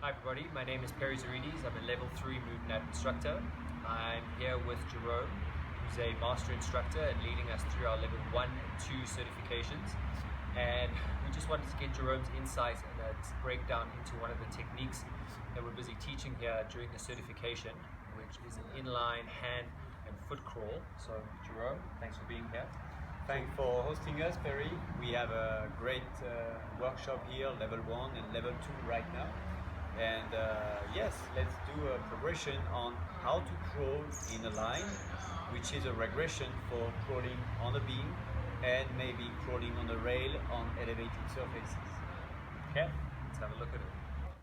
Hi everybody, my name is Perry Zarides. I'm a level 3 MovNat instructor. I'm here with Jerome, who's a master instructor and leading us through our level 1 and 2 certifications. And we just wanted to get Jerome's insight and a breakdown into one of the techniques that we're busy teaching here during the certification, which is an inline hand and foot crawl. So Jerome, thanks for being here. Thanks for hosting us, Perry. We have a great workshop here, level 1 and level 2 right now. And yes, let's do a progression on how to crawl in a line, which is a regression for crawling on a beam and maybe crawling on a rail on elevated surfaces. Okay, let's have a look at it.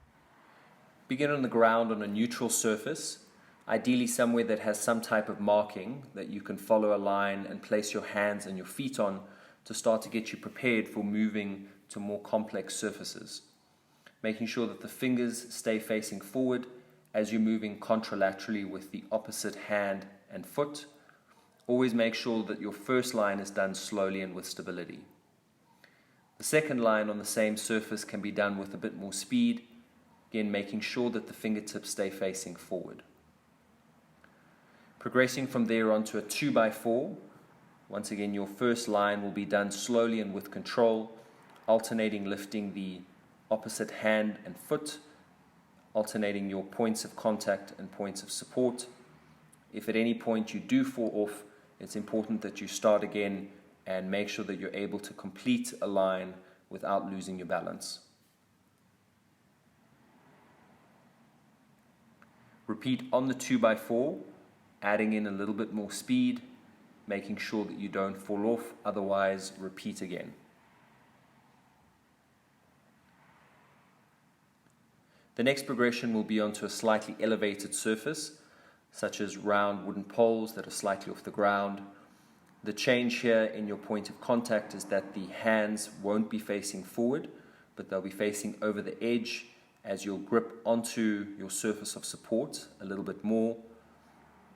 Begin on the ground on a neutral surface, ideally somewhere that has some type of marking that you can follow a line and place your hands and your feet on to start to get you prepared for moving to more complex surfaces. Making sure that the fingers stay facing forward as you're moving contralaterally with the opposite hand and foot. Always make sure that your first line is done slowly and with stability. The second line on the same surface can be done with a bit more speed, again making sure that the fingertips stay facing forward. Progressing from there onto a 2x4, once again your first line will be done slowly and with control, alternating lifting the opposite hand and foot, alternating your points of contact and points of support. If at any point you do fall off, it's important that you start again and make sure that you're able to complete a line without losing your balance. Repeat on the 2x4, adding in a little bit more speed, making sure that you don't fall off, otherwise repeat again. The next progression will be onto a slightly elevated surface, such as round wooden poles that are slightly off the ground. The change here in your point of contact is that the hands won't be facing forward, but they'll be facing over the edge as you'll grip onto your surface of support a little bit more.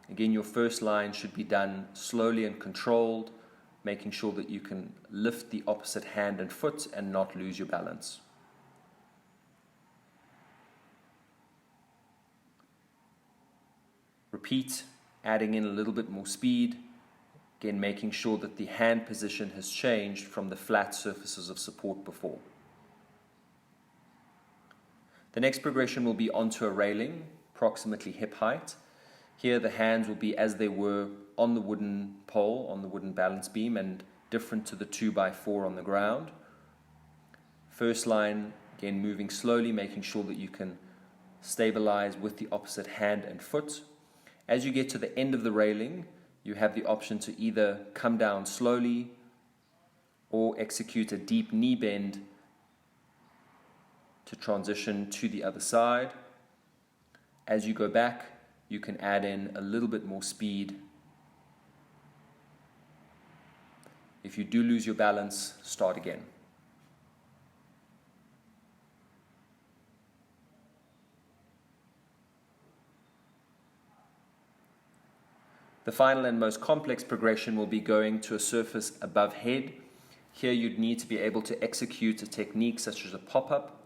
Again, your first line should be done slowly and controlled, making sure that you can lift the opposite hand and foot and not lose your balance. Repeat, adding in a little bit more speed, again making sure that the hand position has changed from the flat surfaces of support before. The next progression will be onto a railing, approximately hip height. Here the hands will be as they were on the wooden pole, on the wooden balance beam, and different to the 2x4 on the ground. First line, again moving slowly, making sure that you can stabilize with the opposite hand and foot. As you get to the end of the railing, you have the option to either come down slowly or execute a deep knee bend to transition to the other side. As you go back, you can add in a little bit more speed. If you do lose your balance, start again. The final and most complex progression will be going to a surface above head. Here you'd need to be able to execute a technique such as a pop-up.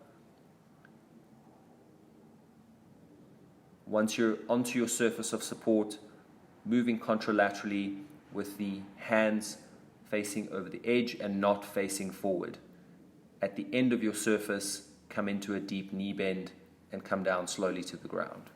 Once you're onto your surface of support, moving contralaterally with the hands facing over the edge and not facing forward. At the end of your surface, come into a deep knee bend and come down slowly to the ground.